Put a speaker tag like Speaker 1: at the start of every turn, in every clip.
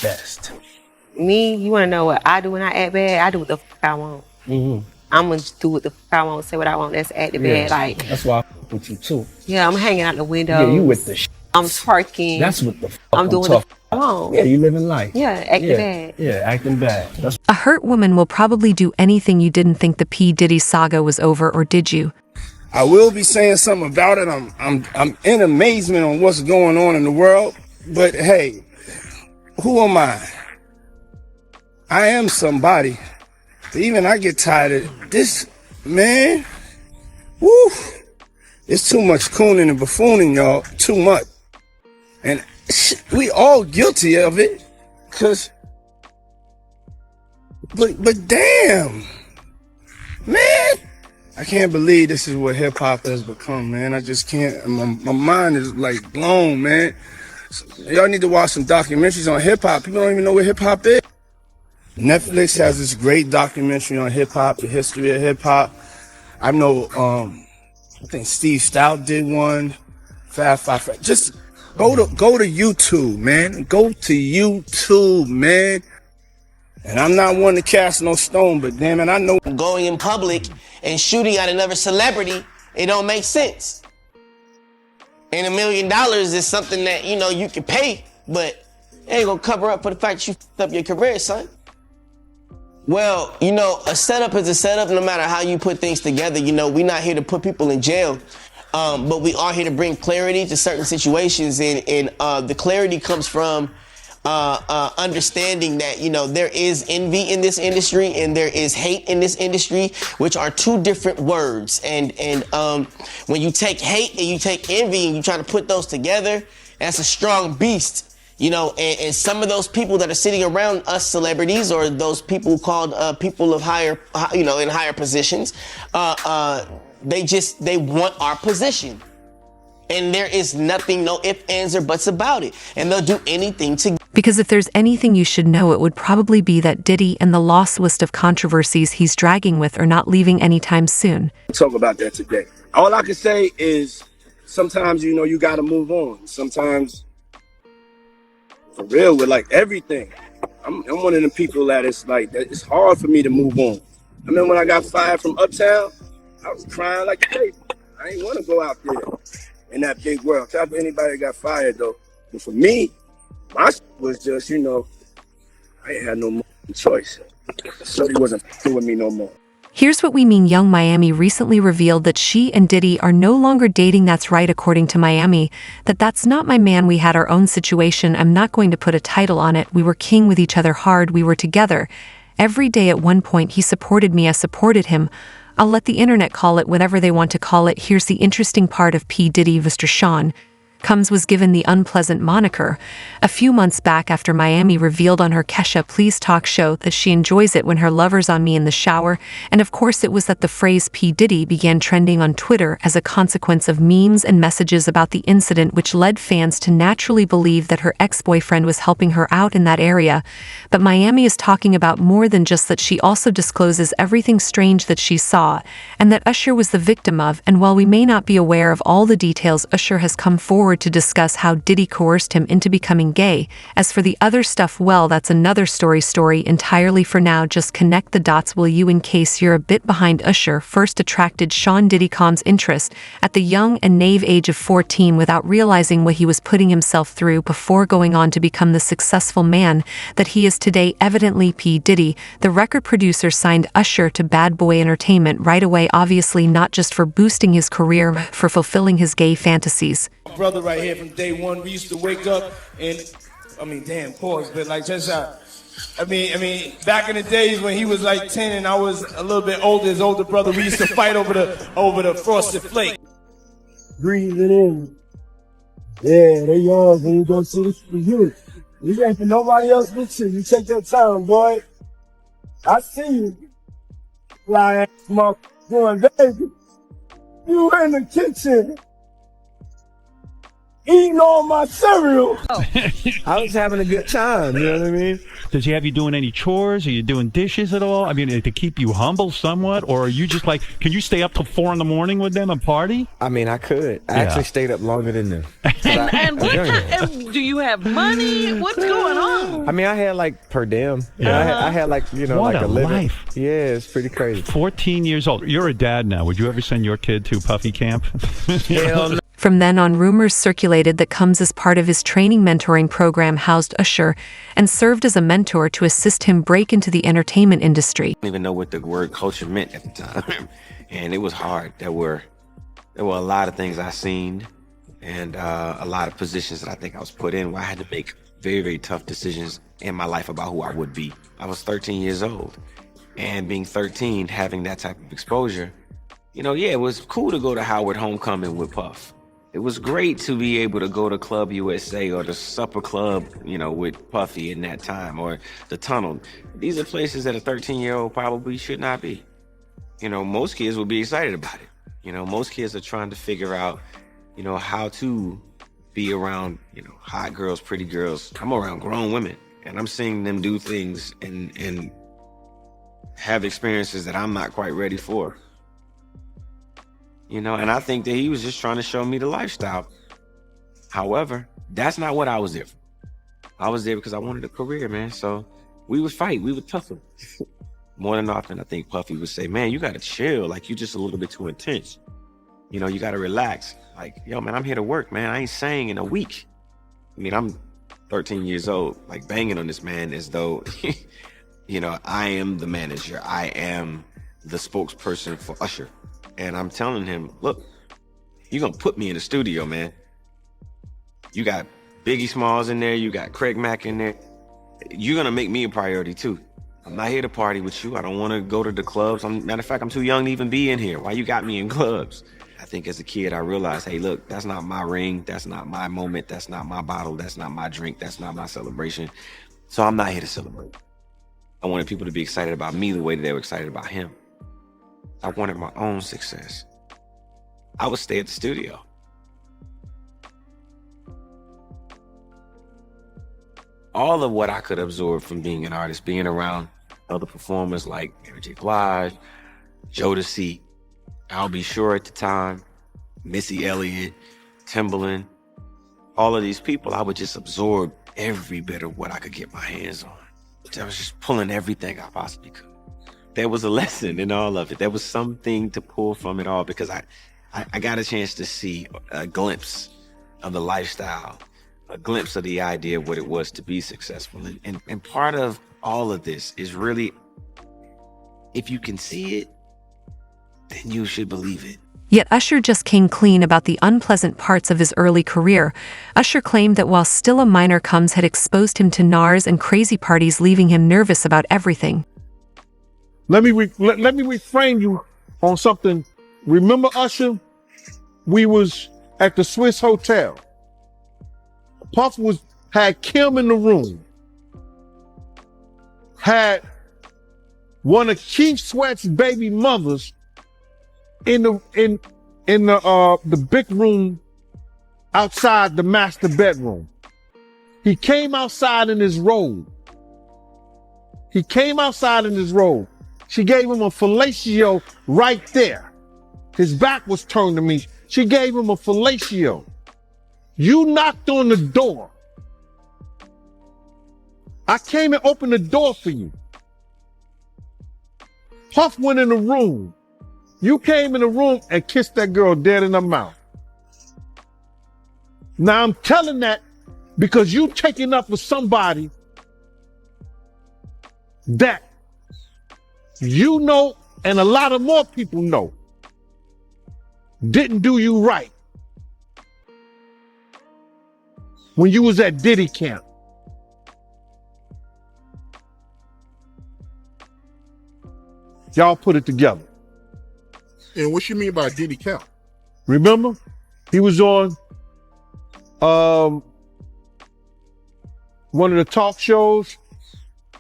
Speaker 1: best?
Speaker 2: Me, you want to know what I do when I act bad? I do what the fuck I want. I'm going to do what the fuck I want, say what I want. That's acting bad. Like,
Speaker 1: that's why I fuck with you too.
Speaker 2: Yeah, I'm hanging out the window.
Speaker 1: Yeah, you with the
Speaker 2: I'm twerking.
Speaker 1: That's what the fuck
Speaker 2: I'm doing the fuck I want.
Speaker 1: Yeah, you living life.
Speaker 2: Yeah, acting bad.
Speaker 1: Yeah, acting bad. That's
Speaker 3: A hurt woman will probably do anything. You didn't think the P. Diddy saga was over, or did you?
Speaker 4: I will be saying something about it. I'm in amazement on what's going on in the world. But hey, who am I? I am somebody. Even I get tired of this, man. Woo! It's too much cooning and buffooning, y'all. Too much. And we all guilty of it. But damn, man. I can't believe this is what hip hop has become, man. I just can't. My mind is like blown, man. So, y'all need to watch some documentaries on hip hop. People don't even know what hip hop is. Netflix has this great documentary on hip hop, the history of hip hop. I know, I think Steve Stout did one. Fab Five. Just go to YouTube, man. Go to YouTube, man. And I'm not one to cast no stone, but damn it, I know.
Speaker 5: Going in public and shooting at another celebrity, it don't make sense. And $1 million is something that, you know, you can pay, but it ain't gonna cover up for the fact that you f***ed up your career, son. Well, you know, a setup is a setup no matter how you put things together. You know, we're not here to put people in jail, but we are here to bring clarity to certain situations, and the clarity comes from understanding that, you know, there is envy in this industry and there is hate in this industry, which are two different words. And when you take hate and you take envy and you try to put those together, that's a strong beast, you know, and some of those people that are sitting around us celebrities, or those people called people of higher, you know, in higher positions, they want our position. And there is nothing, no ifs, ands, or buts about it. And they'll do anything to...
Speaker 3: Because if there's anything you should know, it would probably be that Diddy and the lost list of controversies he's dragging with are not leaving anytime soon.
Speaker 4: We'll talk about that today. All I can say is sometimes, you know, you got to move on. Sometimes, for real, with like everything. I'm one of the people that it's like, it's hard for me to move on. I remember when I got fired from Uptown, I was crying like a baby. I didn't want to go out there in that big world. Tell anybody that got fired though. But for me, my was just, you know, I ain't had no more choice. So he wasn't with me no more.
Speaker 3: Here's what we mean. Young Miami recently revealed that she and Diddy are no longer dating. That's right, according to Miami. That's not my man. We had our own situation. I'm not going to put a title on it. We were king with each other hard. We were together every day. At one point, he supported me. I supported him. I'll let the internet call it whatever they want to call it. Here's the interesting part of P. Diddy. Mr. Sean Combs was given the unpleasant moniker a few months back after Miami revealed on her Kesha Please Talk show that she enjoys it when her lover's on me in the shower, and of course it was that the phrase P. Diddy began trending on Twitter as a consequence of memes and messages about the incident, which led fans to naturally believe that her ex-boyfriend was helping her out in that area. But Miami is talking about more than just that. She also discloses everything strange that she saw and that Usher was the victim of, and while we may not be aware of all the details, Usher has come forward to discuss how Diddy coerced him into becoming gay. As for the other stuff, well, that's another story entirely. For now, just connect the dots, will you, in case you're a bit behind. Usher first attracted Sean Diddy Combs' interest at the young and naive age of 14 without realizing what he was putting himself through before going on to become the successful man that he is today. Evidently, P. Diddy, the record producer, signed Usher to Bad Boy Entertainment right away, obviously not just for boosting his career, but for fulfilling his gay fantasies.
Speaker 6: Brother right here from day one, we used to wake up and, I mean, damn, pause, but like just I mean, back in the days when he was like 10 and I was a little bit older, his older brother, we used to fight over the frosted flake.
Speaker 7: Breathe it in. Yeah, they yours and you go see this for you. You ain't for nobody else but you. You take your time, boy. I see you. Fly ass motherfucker going, baby. You in the kitchen. eating all my cereal. I was having a good time, you know what I mean?
Speaker 8: Does he have you doing any chores? Are you doing dishes at all? I mean, to keep you humble somewhat? Or are you just like, can you stay up till 4 a.m. with them and party?
Speaker 7: I mean, I could. I actually stayed up longer than them.
Speaker 9: And what kind, do you have money? What's going on?
Speaker 7: I mean, I had like per diem. I had like, you know,
Speaker 8: What
Speaker 7: like
Speaker 8: a
Speaker 7: a living.
Speaker 8: life.
Speaker 7: Yeah, it's pretty crazy.
Speaker 8: 14 years old. You're a dad now. Would you ever send your kid to Puffy camp?
Speaker 7: Hell no.
Speaker 3: From then on, rumors circulated that Combs as part of his training mentoring program housed Usher and served as a mentor to assist him break into the entertainment industry.
Speaker 10: I didn't even know what the word culture meant at the time. And it was hard. There were a lot of things I seen and a lot of positions that I think I was put in where I had to make very, very tough decisions in my life about who I would be. I was 13 years old, and being 13, having that type of exposure, you know, yeah, it was cool to go to Howard Homecoming with Puff. It was great to be able to go to Club USA or the Supper Club, you know, with Puffy in that time, or the Tunnel. These are places that a 13-year-old probably should not be. You know, most kids would be excited about it. You know, most kids are trying to figure out, you know, how to be around, you know, hot girls, pretty girls. I'm around grown women, and I'm seeing them do things and have experiences that I'm not quite ready for. You know, and I think that he was just trying to show me the lifestyle. However, that's not what I was there for. I was there because I wanted a career, man. So we would fight. We would tough him. More than often, I think Puffy would say, man, you got to chill. Like, you're just a little bit too intense. You know, you got to relax. Like, yo, man, I'm here to work, man. I ain't sang in a week. I mean, I'm 13 years old, like banging on this man as though, you know, I am the manager. I am the spokesperson for Usher. And I'm telling him, look, you're going to put me in the studio, man. You got Biggie Smalls in there. You got Craig Mack in there. You're going to make me a priority, too. I'm not here to party with you. I don't want to go to the clubs. Matter of fact, I'm too young to even be in here. Why you got me in clubs? I think as a kid, I realized, hey, look, that's not my ring. That's not my moment. That's not my bottle. That's not my drink. That's not my celebration. So I'm not here to celebrate. I wanted people to be excited about me the way that they were excited about him. I wanted my own success. I would stay at the studio. All of what I could absorb from being an artist, being around other performers like Mary J. Blige, Jodeci, I'll Be Sure at the time, Missy Elliott, Timbaland, all of these people, I would just absorb every bit of what I could get my hands on. I was just pulling everything I possibly could. There was a lesson in all of it. There was something to pull from it all because I got a chance to see a glimpse of the lifestyle, a glimpse of the idea of what it was to be successful. And part of all of this is really, if you can see it, then you should believe it.
Speaker 3: Yet Usher just came clean about the unpleasant parts of his early career. Usher claimed that while still a minor, Combs had exposed him to NARS and crazy parties, leaving him nervous about everything.
Speaker 11: Let me reframe you on something. Remember, Usher? We was at the Swiss Hotel. Puff had Kim in the room. Had one of Keith Sweat's baby mothers in the big room outside the master bedroom. He came outside in his robe. She gave him a fellatio right there. His back was turned to me. She gave him a fellatio. You knocked on the door. I came and opened the door for you. Puff went in the room. You came in the room and kissed that girl dead in the mouth. Now I'm telling that because you taking up with somebody that you know, and a lot of more people know, didn't do you right when you was at Diddy camp. Y'all put it together.
Speaker 12: And what you mean by Diddy camp?
Speaker 11: Remember? He was on one of the talk shows,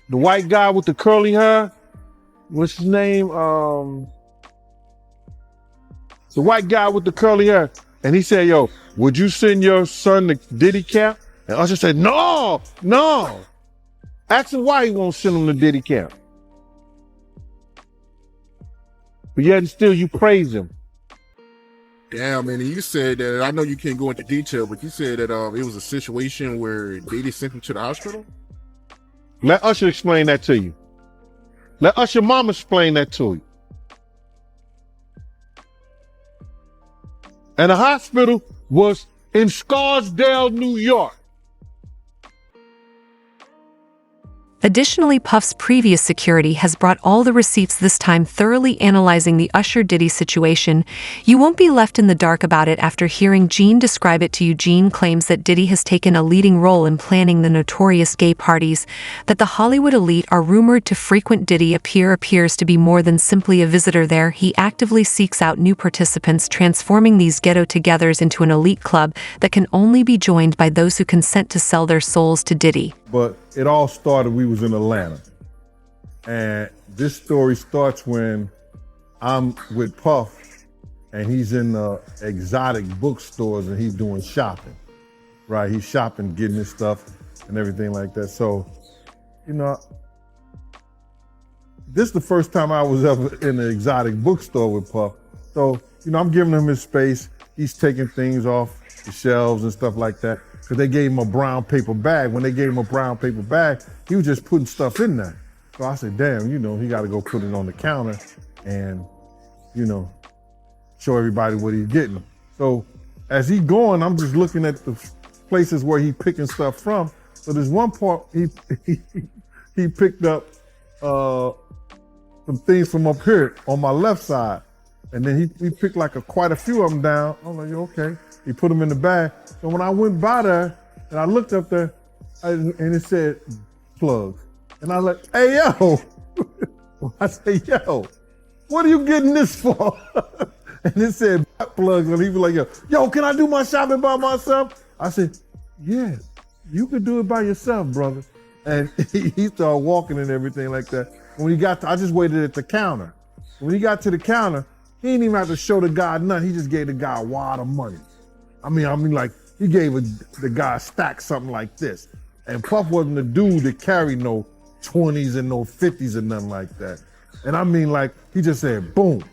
Speaker 11: the white guy with the curly hair. What's his name? The white guy with the curly hair. And he said, yo, would you send your son to Diddy camp? And Usher said, no. Ask him why he won't send him to Diddy camp. But yet and still you praise him.
Speaker 12: Damn, man, you said that, I know you can't go into detail, but you said that it was a situation where Diddy sent him to the hospital?
Speaker 11: Let Usher explain that to you. Let Usher mama explain that to you. And the hospital was in Scarsdale, New York.
Speaker 3: Additionally, Puff's previous security has brought all the receipts, this time thoroughly analyzing the Usher-Diddy situation. You won't be left in the dark about it after hearing Gene describe it to you. Gene claims that Diddy has taken a leading role in planning the notorious gay parties, that the Hollywood elite are rumored to frequent Diddy appears to be more than simply a visitor there. He actively seeks out new participants, transforming these ghetto-togethers into an elite club that can only be joined by those who consent to sell their souls to Diddy.
Speaker 11: But it all started, we was in Atlanta. And this story starts when I'm with Puff and he's in the exotic bookstores and he's doing shopping, right? He's shopping, getting his stuff and everything like that. So, you know, this is the first time I was ever in an exotic bookstore with Puff. So, you know, I'm giving him his space. He's taking things off the shelves and stuff like that. Because they gave him a brown paper bag. When they gave him a brown paper bag, he was just putting stuff in there. So I said, damn, you know, he got to go put it on the counter and, you know, show everybody what he's getting. So as he going, I'm just looking at the places where he picking stuff from. So there's one part he picked up some things from up here on my left side. And then he picked like quite a few of them down. I'm like, okay. He put them in the bag. So when I went by there and I looked up there and it said plugs. And I was like, hey, yo. I said, yo, what are you getting this for? And it said plugs. And he was like, yo, can I do my shopping by myself? I said, yeah, you could do it by yourself, brother. And he started walking and everything like that. When he got I just waited at the counter. When he got to the counter, he didn't even have to show the guy nothing. He just gave the guy a wad of money. I mean, like, he gave the guy a stack something like this. And Puff wasn't the dude that carried no 20s and no 50s and nothing like that. And I mean, like, he just said, boom.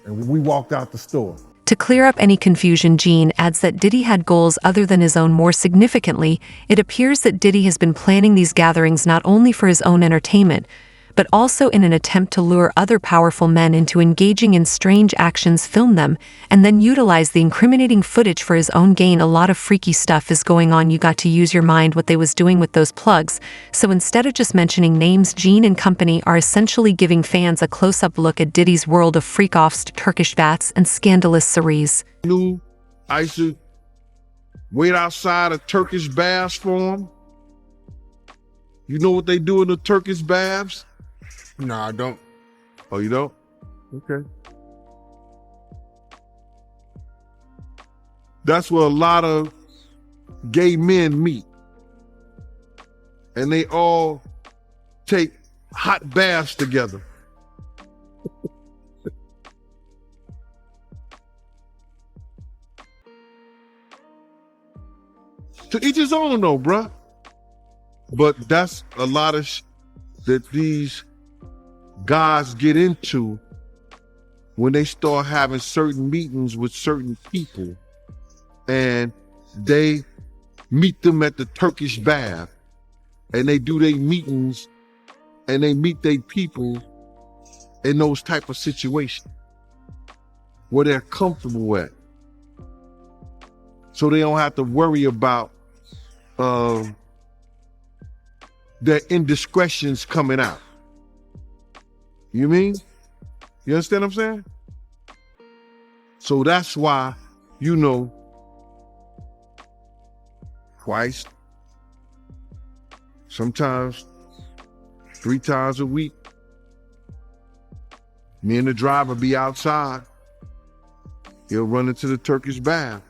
Speaker 11: And we walked out the store.
Speaker 3: To clear up any confusion, Gene adds that Diddy had goals other than his own. More significantly, it appears that Diddy has been planning these gatherings not only for his own entertainment, but also in an attempt to lure other powerful men into engaging in strange actions, film them, and then utilize the incriminating footage for his own gain. A lot of freaky stuff is going on. You got to use your mind what they was doing with those plugs. So instead of just mentioning names, Gene and company are essentially giving fans a close-up look at Diddy's world of freak-offs, Turkish baths, and scandalous cerise.
Speaker 11: I used to wait outside of Turkish baths for him. You know what they do in the Turkish baths?
Speaker 12: No, I don't.
Speaker 11: Oh, you don't? Okay. That's where a lot of gay men meet. And they all take hot baths together. To each his own though, bruh. But that's a lot of that these guys get into when they start having certain meetings with certain people and they meet them at the Turkish bath and they do their meetings and they meet their people in those type of situations where they're comfortable at. So they don't have to worry about their indiscretions coming out. You mean? You understand what I'm saying? So that's why, you know, twice, sometimes 3 times a week, me and the driver be outside. He'll run into the Turkish bath.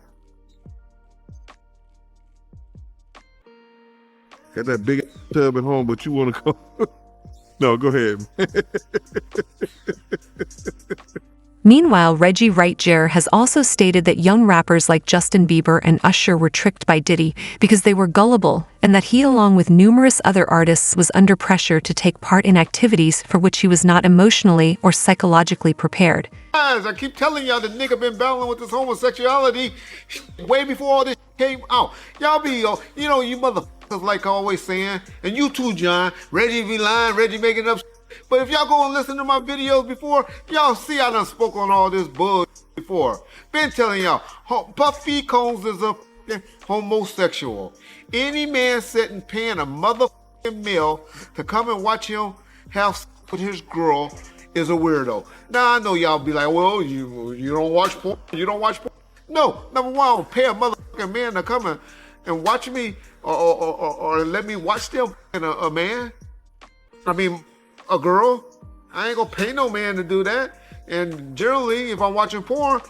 Speaker 11: Got that big tub at home, but you want to go? No, go ahead.
Speaker 3: Meanwhile, Reggie Wright Jr. has also stated that young rappers like Justin Bieber and Usher were tricked by Diddy because they were gullible, and that he, along with numerous other artists, was under pressure to take part in activities for which he was not emotionally or psychologically prepared.
Speaker 11: I keep telling y'all the nigga been battling with this homosexuality way before all this came out. Y'all be, you know, you motherfuckers like always saying, and you too, John, Reggie be lying, Reggie making up. But if y'all go and listen to my videos before, y'all see I done spoke on all this bull before. Been telling y'all, Puffy Combs is a homosexual. Any man sitting paying a motherfucking meal to come and watch him have sex with his girl is a weirdo. Now I know y'all be like, well, you don't watch porn, you don't watch porn. No, number one, I don't pay a motherfucking man to come and watch me or let me watch them a man. I mean, a girl. I ain't gonna pay no man to do that. And generally, if I'm watching porn,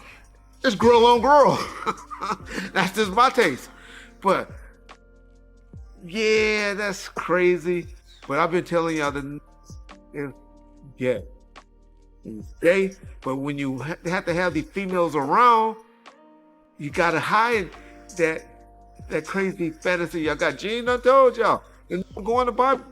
Speaker 11: it's girl on girl. That's just my taste. But yeah, that's crazy. But I've been telling y'all gay. But when you have to have these females around, you gotta hide that crazy fantasy. I got Gene done told y'all. And going to Bible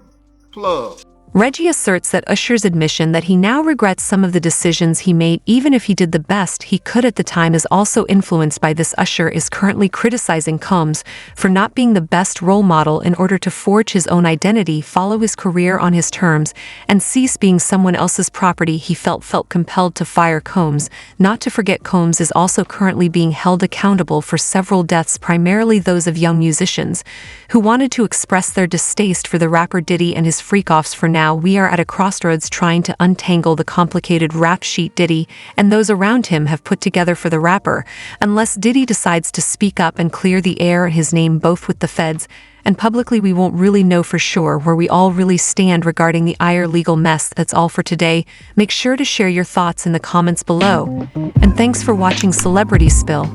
Speaker 11: Club.
Speaker 3: Reggie asserts that Usher's admission that he now regrets some of the decisions he made, even if he did the best he could at the time, is also influenced by this. Usher is currently criticizing Combs for not being the best role model in order to forge his own identity, follow his career on his terms, and cease being someone else's property. He felt compelled to fire Combs. Not to forget, Combs is also currently being held accountable for several deaths, primarily those of young musicians, who wanted to express their distaste for the rapper Diddy and his freak-offs. For now, we are at a crossroads trying to untangle the complicated rap sheet Diddy and those around him have put together for the rapper. Unless Diddy decides to speak up and clear the air, his name both with the feds and publicly, we won't really know for sure where we all really stand regarding the ire legal mess. That's all for today. Make sure to share your thoughts in the comments below. And thanks for watching Celebrity Spill.